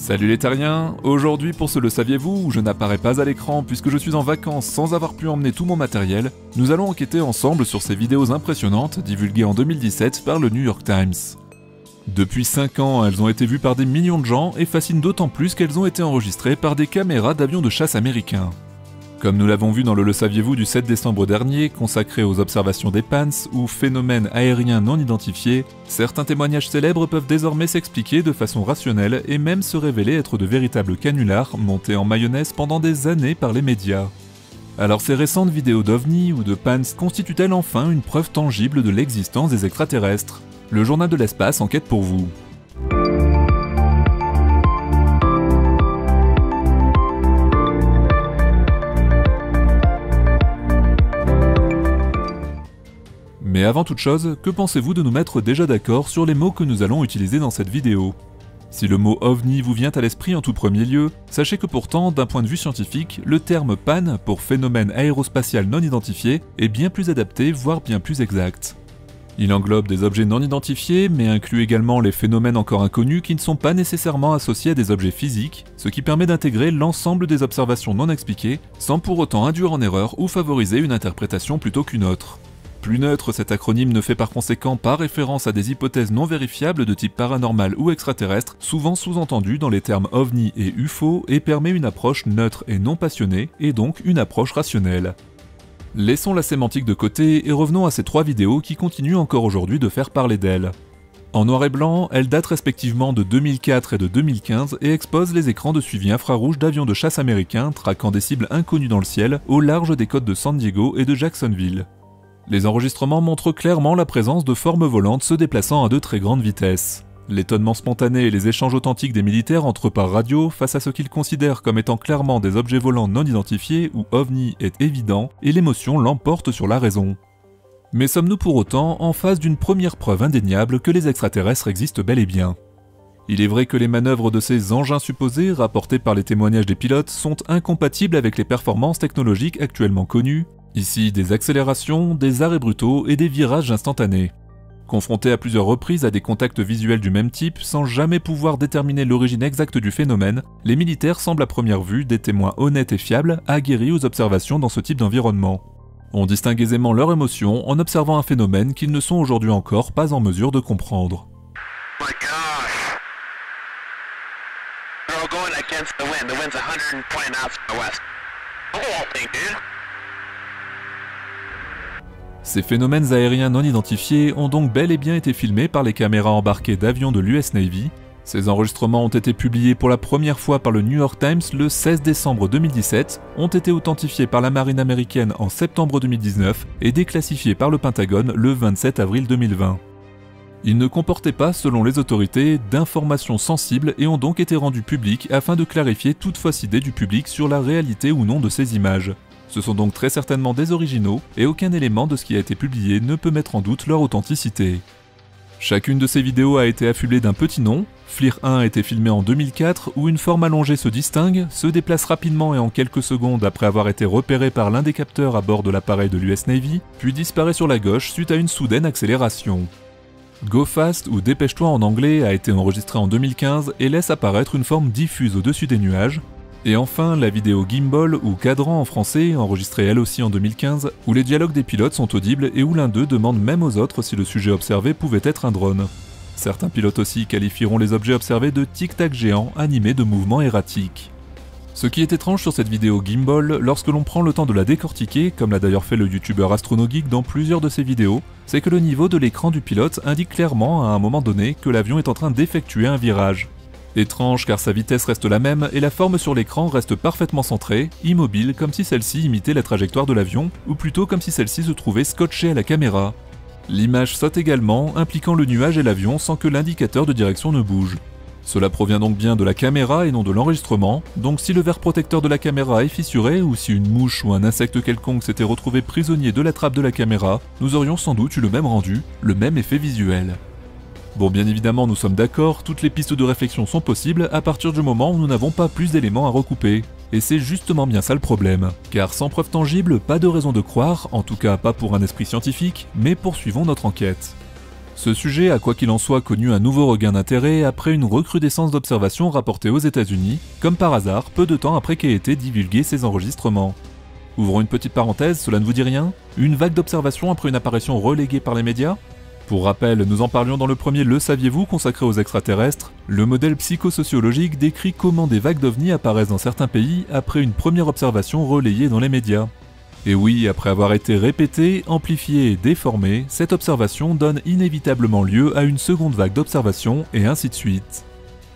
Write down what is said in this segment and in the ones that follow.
Salut les terriens, aujourd'hui pour ce Le saviez-vous, où je n'apparais pas à l'écran puisque je suis en vacances sans avoir pu emmener tout mon matériel, nous allons enquêter ensemble sur ces vidéos impressionnantes divulguées en 2017 par le New York Times. Depuis 5 ans, elles ont été vues par des millions de gens et fascinent d'autant plus qu'elles ont été enregistrées par des caméras d'avions de chasse américains. Comme nous l'avons vu dans le saviez-vous du 7 décembre dernier, consacré aux observations des PANS ou phénomènes aériens non identifiés, certains témoignages célèbres peuvent désormais s'expliquer de façon rationnelle et même se révéler être de véritables canulars montés en mayonnaise pendant des années par les médias. Alors ces récentes vidéos d'OVNI ou de PANS constituent-elles enfin une preuve tangible de l'existence des extraterrestres? Le journal de l'espace enquête pour vous. Mais avant toute chose, que pensez-vous de nous mettre déjà d'accord sur les mots que nous allons utiliser dans cette vidéo? Si le mot OVNI vous vient à l'esprit en tout premier lieu, sachez que pourtant, d'un point de vue scientifique, le terme PAN pour phénomène aérospatial non identifié est bien plus adapté, voire bien plus exact. Il englobe des objets non identifiés, mais inclut également les phénomènes encore inconnus qui ne sont pas nécessairement associés à des objets physiques, ce qui permet d'intégrer l'ensemble des observations non expliquées, sans pour autant induire en erreur ou favoriser une interprétation plutôt qu'une autre. Plus neutre, cet acronyme ne fait par conséquent pas référence à des hypothèses non vérifiables de type paranormal ou extraterrestre, souvent sous-entendues dans les termes OVNI et UFO, et permet une approche neutre et non passionnée, et donc une approche rationnelle. Laissons la sémantique de côté et revenons à ces 3 vidéos qui continuent encore aujourd'hui de faire parler d'elles. En noir et blanc, elles datent respectivement de 2004 et de 2015 et exposent les écrans de suivi infrarouge d'avions de chasse américains traquant des cibles inconnues dans le ciel au large des côtes de San Diego et de Jacksonville. Les enregistrements montrent clairement la présence de formes volantes se déplaçant à de très grandes vitesses. L'étonnement spontané et les échanges authentiques des militaires entre eux par radio face à ce qu'ils considèrent comme étant clairement des objets volants non identifiés ou OVNI est évident et l'émotion l'emporte sur la raison. Mais sommes-nous pour autant en face d'une première preuve indéniable que les extraterrestres existent bel et bien? Il est vrai que les manœuvres de ces engins supposés, rapportés par les témoignages des pilotes, sont incompatibles avec les performances technologiques actuellement connues, ici des accélérations, des arrêts brutaux et des virages instantanés. Confrontés à plusieurs reprises à des contacts visuels du même type, sans jamais pouvoir déterminer l'origine exacte du phénomène, les militaires semblent à première vue des témoins honnêtes et fiables, aguerris aux observations dans ce type d'environnement. On distingue aisément leurs émotions en observant un phénomène qu'ils ne sont aujourd'hui encore pas en mesure de comprendre. Ces phénomènes aériens non identifiés ont donc bel et bien été filmés par les caméras embarquées d'avions de l'US Navy. Ces enregistrements ont été publiés pour la première fois par le New York Times le 16 décembre 2017, ont été authentifiés par la marine américaine en septembre 2019 et déclassifiés par le Pentagone le 27 avril 2020. Ils ne comportaient pas, selon les autorités, d'informations sensibles et ont donc été rendus publics afin de clarifier toute fausse idée du public sur la réalité ou non de ces images. Ce sont donc très certainement des originaux, et aucun élément de ce qui a été publié ne peut mettre en doute leur authenticité. Chacune de ces vidéos a été affublée d'un petit nom. FLIR 1 a été filmé en 2004, où une forme allongée se distingue, se déplace rapidement et en quelques secondes après avoir été repérée par l'un des capteurs à bord de l'appareil de l'US Navy, puis disparaît sur la gauche suite à une soudaine accélération. Go Fast ou Dépêche-toi en anglais a été enregistré en 2015 et laisse apparaître une forme diffuse au-dessus des nuages. Et enfin, la vidéo Gimbal ou Cadran en français, enregistrée elle aussi en 2015, où les dialogues des pilotes sont audibles et où l'un d'eux demande même aux autres si le sujet observé pouvait être un drone. Certains pilotes aussi qualifieront les objets observés de tic-tac géants animés de mouvements erratiques. Ce qui est étrange sur cette vidéo Gimbal, lorsque l'on prend le temps de la décortiquer, comme l'a d'ailleurs fait le youtubeur AstronoGeek dans plusieurs de ses vidéos, c'est que le niveau de l'écran du pilote indique clairement à un moment donné que l'avion est en train d'effectuer un virage. Étrange car sa vitesse reste la même et la forme sur l'écran reste parfaitement centrée, immobile comme si celle-ci imitait la trajectoire de l'avion, ou plutôt comme si celle-ci se trouvait scotchée à la caméra. L'image saute également, impliquant le nuage et l'avion sans que l'indicateur de direction ne bouge. Cela provient donc bien de la caméra et non de l'enregistrement, donc si le verre protecteur de la caméra est fissuré ou si une mouche ou un insecte quelconque s'était retrouvé prisonnier de la trappe de la caméra, nous aurions sans doute eu le même rendu, le même effet visuel. Bon, bien évidemment, nous sommes d'accord, toutes les pistes de réflexion sont possibles à partir du moment où nous n'avons pas plus d'éléments à recouper. Et c'est justement bien ça le problème. Car sans preuve tangible, pas de raison de croire, en tout cas pas pour un esprit scientifique, mais poursuivons notre enquête. Ce sujet a quoi qu'il en soit connu un nouveau regain d'intérêt après une recrudescence d'observations rapportées aux États-Unis, comme par hasard, peu de temps après qu'aient été divulgués ces enregistrements. Ouvrons une petite parenthèse, cela ne vous dit rien? Une vague d'observations après une apparition reléguée par les médias? Pour rappel, nous en parlions dans le premier Le saviez-vous consacré aux extraterrestres. Le modèle psychosociologique décrit comment des vagues d'ovnis apparaissent dans certains pays après une première observation relayée dans les médias. Et oui, après avoir été répétée, amplifiée et déformée, cette observation donne inévitablement lieu à une seconde vague d'observations et ainsi de suite.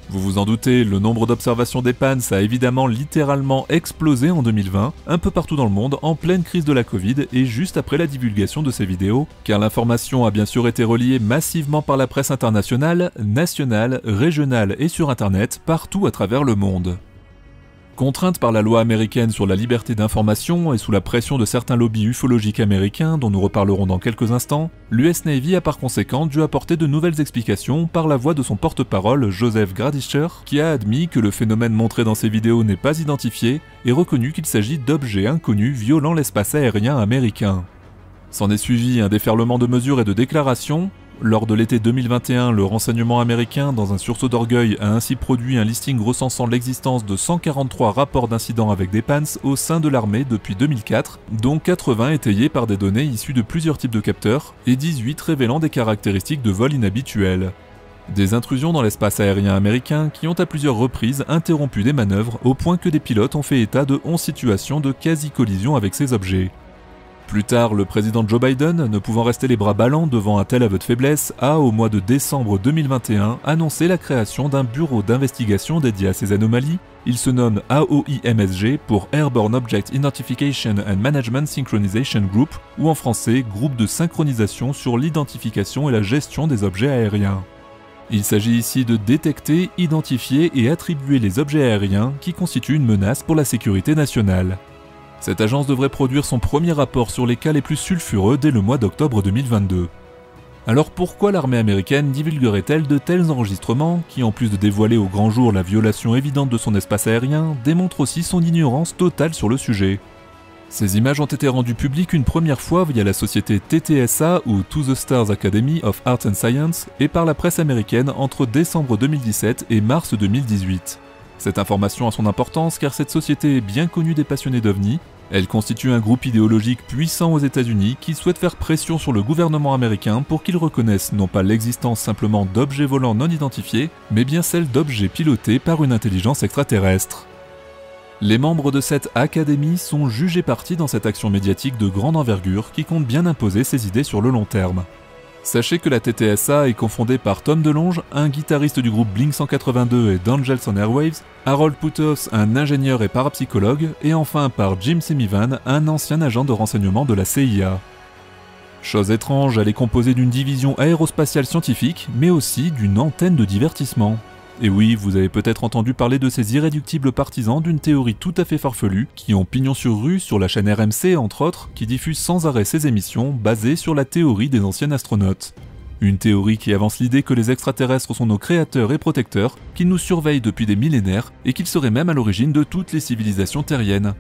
Vous vous en doutez, le nombre d'observations des PANS a évidemment littéralement explosé en 2020, un peu partout dans le monde, en pleine crise de la Covid et juste après la divulgation de ces vidéos, car l'information a bien sûr été reliée massivement par la presse internationale, nationale, régionale et sur internet, partout à travers le monde. Contrainte par la loi américaine sur la liberté d'information et sous la pression de certains lobbies ufologiques américains dont nous reparlerons dans quelques instants, l'US Navy a par conséquent dû apporter de nouvelles explications par la voix de son porte-parole Joseph Gradischer, qui a admis que le phénomène montré dans ces vidéos n'est pas identifié et reconnu qu'il s'agit d'objets inconnus violant l'espace aérien américain. S'en est suivi un déferlement de mesures et de déclarations. Lors de l'été 2021, le renseignement américain, dans un sursaut d'orgueil, a ainsi produit un listing recensant l'existence de 143 rapports d'incidents avec des PANS au sein de l'armée depuis 2004, dont 80 étayés par des données issues de plusieurs types de capteurs, et 18 révélant des caractéristiques de vol inhabituelles. Des intrusions dans l'espace aérien américain qui ont à plusieurs reprises interrompu des manœuvres au point que des pilotes ont fait état de 11 situations de quasi-collision avec ces objets. Plus tard, le président Joe Biden, ne pouvant rester les bras ballants devant un tel aveu de faiblesse, a, au mois de décembre 2021, annoncé la création d'un bureau d'investigation dédié à ces anomalies. Il se nomme AOIMSG pour Airborne Object Identification and Management Synchronization Group, ou en français, Groupe de synchronisation sur l'identification et la gestion des objets aériens. Il s'agit ici de détecter, identifier et attribuer les objets aériens qui constituent une menace pour la sécurité nationale. Cette agence devrait produire son premier rapport sur les cas les plus sulfureux dès le mois d'octobre 2022. Alors pourquoi l'armée américaine divulguerait-elle de tels enregistrements qui, en plus de dévoiler au grand jour la violation évidente de son espace aérien, démontrent aussi son ignorance totale sur le sujet? Ces images ont été rendues publiques une première fois via la société TTSA ou To the Stars Academy of Arts and Science et par la presse américaine entre décembre 2017 et mars 2018. Cette information a son importance car cette société est bien connue des passionnés d'OVNI. Elle constitue un groupe idéologique puissant aux États-Unis qui souhaite faire pression sur le gouvernement américain pour qu'il reconnaisse non pas l'existence simplement d'objets volants non identifiés, mais bien celle d'objets pilotés par une intelligence extraterrestre. Les membres de cette académie sont jugés partis dans cette action médiatique de grande envergure qui compte bien imposer ses idées sur le long terme. Sachez que la TTSA est confondée par Tom DeLonge, un guitariste du groupe Blink-182 et d'Angels on Airwaves, Harold Puthoff, un ingénieur et parapsychologue, et enfin par Jim Semivan, un ancien agent de renseignement de la CIA. Chose étrange, elle est composée d'une division aérospatiale scientifique, mais aussi d'une antenne de divertissement. Et oui, vous avez peut-être entendu parler de ces irréductibles partisans d'une théorie tout à fait farfelue, qui ont pignon sur rue sur la chaîne RMC entre autres, qui diffuse sans arrêt ses émissions basées sur la théorie des anciens astronautes. Une théorie qui avance l'idée que les extraterrestres sont nos créateurs et protecteurs, qu'ils nous surveillent depuis des millénaires, et qu'ils seraient même à l'origine de toutes les civilisations terriennes.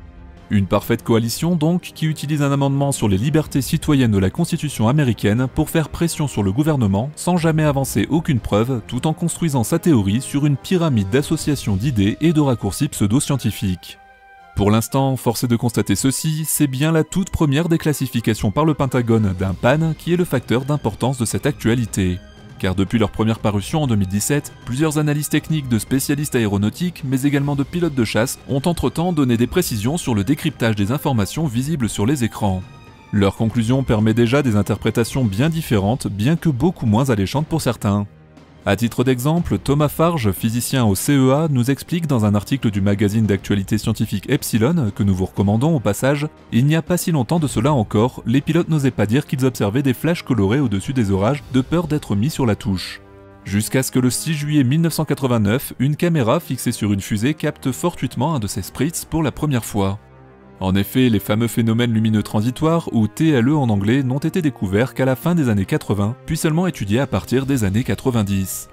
Une parfaite coalition donc qui utilise un amendement sur les libertés citoyennes de la Constitution américaine pour faire pression sur le gouvernement sans jamais avancer aucune preuve tout en construisant sa théorie sur une pyramide d'associations d'idées et de raccourcis pseudo-scientifiques. Pour l'instant, force est de constater ceci, c'est bien la toute première déclassification par le Pentagone d'un PAN qui est le facteur d'importance de cette actualité. Car depuis leur première parution en 2017, plusieurs analyses techniques de spécialistes aéronautiques, mais également de pilotes de chasse, ont entre-temps donné des précisions sur le décryptage des informations visibles sur les écrans. Leur conclusion permet déjà des interprétations bien différentes, bien que beaucoup moins alléchantes pour certains. À titre d'exemple, Thomas Farge, physicien au CEA, nous explique dans un article du magazine d'actualité scientifique Epsilon, que nous vous recommandons au passage, il n'y a pas si longtemps de cela encore, les pilotes n'osaient pas dire qu'ils observaient des flashs colorés au-dessus des orages de peur d'être mis sur la touche. Jusqu'à ce que le 6 juillet 1989, une caméra fixée sur une fusée capte fortuitement un de ces spritz pour la première fois. En effet, les fameux phénomènes lumineux transitoires, ou TLE en anglais, n'ont été découverts qu'à la fin des années 80, puis seulement étudiés à partir des années 90.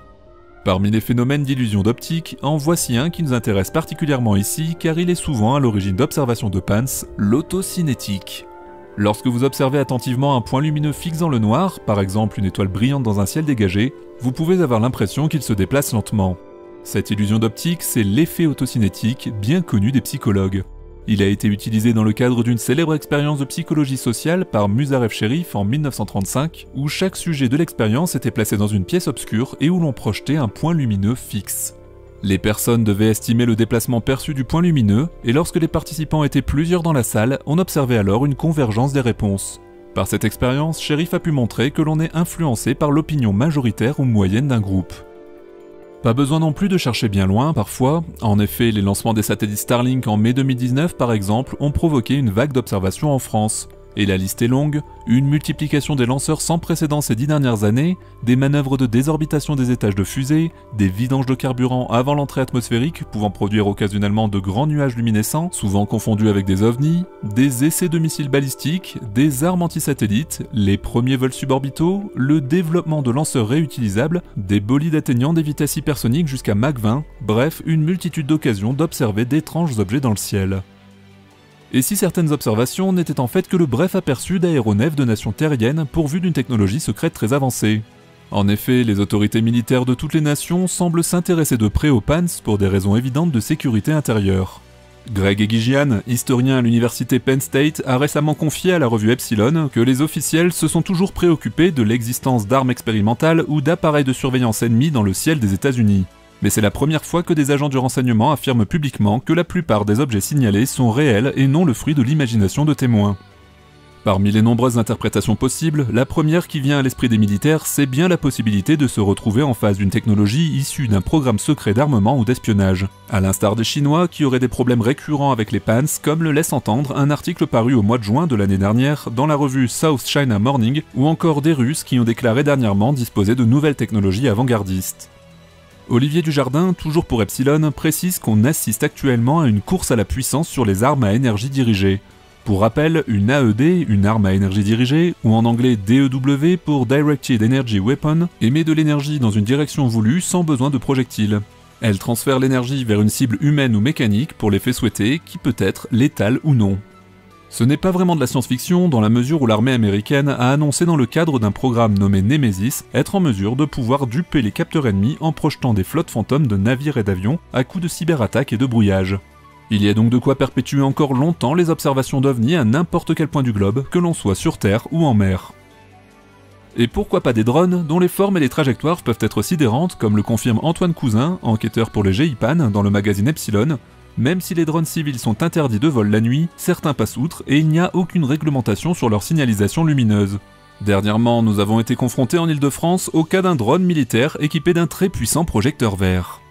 Parmi les phénomènes d'illusion d'optique, en voici un qui nous intéresse particulièrement ici car il est souvent à l'origine d'observations de PANS, l'autocinétique. Lorsque vous observez attentivement un point lumineux fixe dans le noir, par exemple une étoile brillante dans un ciel dégagé, vous pouvez avoir l'impression qu'il se déplace lentement. Cette illusion d'optique, c'est l'effet autocinétique, bien connu des psychologues. Il a été utilisé dans le cadre d'une célèbre expérience de psychologie sociale par Musharref Cherif en 1935, où chaque sujet de l'expérience était placé dans une pièce obscure et où l'on projetait un point lumineux fixe. Les personnes devaient estimer le déplacement perçu du point lumineux, et lorsque les participants étaient plusieurs dans la salle, on observait alors une convergence des réponses. Par cette expérience, Cherif a pu montrer que l'on est influencé par l'opinion majoritaire ou moyenne d'un groupe. Pas besoin non plus de chercher bien loin parfois, en effet les lancements des satellites Starlink en mai 2019 par exemple ont provoqué une vague d'observations en France. Et la liste est longue, une multiplication des lanceurs sans précédent ces 10 dernières années, des manœuvres de désorbitation des étages de fusées, des vidanges de carburant avant l'entrée atmosphérique pouvant produire occasionnellement de grands nuages luminescents, souvent confondus avec des ovnis, des essais de missiles balistiques, des armes antisatellites, les premiers vols suborbitaux, le développement de lanceurs réutilisables, des bolides atteignant des vitesses hypersoniques jusqu'à Mach 20, bref, une multitude d'occasions d'observer d'étranges objets dans le ciel. Et si certaines observations n'étaient en fait que le bref aperçu d'aéronefs de nations terriennes pourvues d'une technologie secrète très avancée. En effet, les autorités militaires de toutes les nations semblent s'intéresser de près aux PANS pour des raisons évidentes de sécurité intérieure. Greg Egigian, historien à l'université Penn State, a récemment confié à la revue Epsilon que les officiels se sont toujours préoccupés de l'existence d'armes expérimentales ou d'appareils de surveillance ennemis dans le ciel des États-Unis. Mais c'est la première fois que des agents du renseignement affirment publiquement que la plupart des objets signalés sont réels et non le fruit de l'imagination de témoins. Parmi les nombreuses interprétations possibles, la première qui vient à l'esprit des militaires, c'est bien la possibilité de se retrouver en face d'une technologie issue d'un programme secret d'armement ou d'espionnage. À l'instar des Chinois qui auraient des problèmes récurrents avec les PANS, comme le laisse entendre un article paru au mois de juin de l'année dernière dans la revue South China Morning, ou encore des Russes qui ont déclaré dernièrement disposer de nouvelles technologies avant-gardistes. Olivier Dujardin, toujours pour Epsilon, précise qu'on assiste actuellement à une course à la puissance sur les armes à énergie dirigée. Pour rappel, une AED, une arme à énergie dirigée, ou en anglais DEW pour Directed Energy Weapon, émet de l'énergie dans une direction voulue sans besoin de projectile. Elle transfère l'énergie vers une cible humaine ou mécanique pour l'effet souhaité, qui peut être létal ou non. Ce n'est pas vraiment de la science-fiction dans la mesure où l'armée américaine a annoncé dans le cadre d'un programme nommé Nemesis être en mesure de pouvoir duper les capteurs ennemis en projetant des flottes fantômes de navires et d'avions à coups de cyberattaques et de brouillage. Il y a donc de quoi perpétuer encore longtemps les observations d'OVNI à n'importe quel point du globe, que l'on soit sur Terre ou en mer. Et pourquoi pas des drones dont les formes et les trajectoires peuvent être sidérantes, comme le confirme Antoine Cousin, enquêteur pour le GIPAN dans le magazine Epsilon. Même si les drones civils sont interdits de vol la nuit, certains passent outre et il n'y a aucune réglementation sur leur signalisation lumineuse. Dernièrement, nous avons été confrontés en Île-de-France au cas d'un drone militaire équipé d'un très puissant projecteur vert.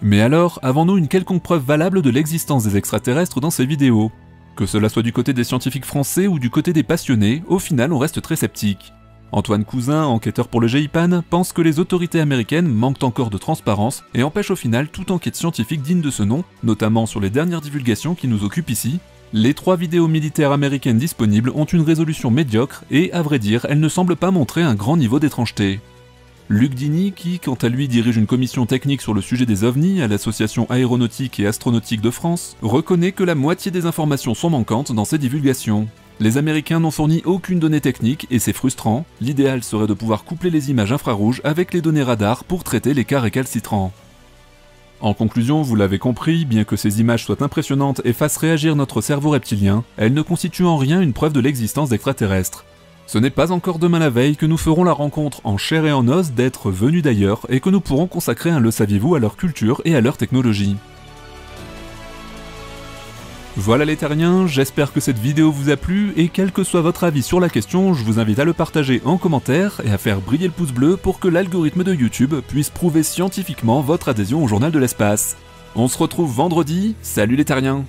Mais alors, avons-nous une quelconque preuve valable de l'existence des extraterrestres dans ces vidéos? Que cela soit du côté des scientifiques français ou du côté des passionnés, au final on reste très sceptique. Antoine Cousin, enquêteur pour le GIPAN, pense que les autorités américaines manquent encore de transparence et empêchent au final toute enquête scientifique digne de ce nom, notamment sur les dernières divulgations qui nous occupent ici. Les 3 vidéos militaires américaines disponibles ont une résolution médiocre et, à vrai dire, elles ne semblent pas montrer un grand niveau d'étrangeté. Luc Dini, qui quant à lui dirige une commission technique sur le sujet des ovnis à l'Association aéronautique et astronautique de France, reconnaît que la moitié des informations sont manquantes dans ces divulgations. Les Américains n'ont fourni aucune donnée technique et c'est frustrant, l'idéal serait de pouvoir coupler les images infrarouges avec les données radar pour traiter les cas récalcitrants. En conclusion, vous l'avez compris, bien que ces images soient impressionnantes et fassent réagir notre cerveau reptilien, elles ne constituent en rien une preuve de l'existence d'extraterrestres. Ce n'est pas encore demain la veille que nous ferons la rencontre en chair et en os d'êtres venus d'ailleurs et que nous pourrons consacrer un le saviez-vous à leur culture et à leur technologie. Voilà les terriens, j'espère que cette vidéo vous a plu et quel que soit votre avis sur la question, je vous invite à le partager en commentaire et à faire briller le pouce bleu pour que l'algorithme de YouTube puisse prouver scientifiquement votre adhésion au journal de l'espace. On se retrouve vendredi, salut les terriens!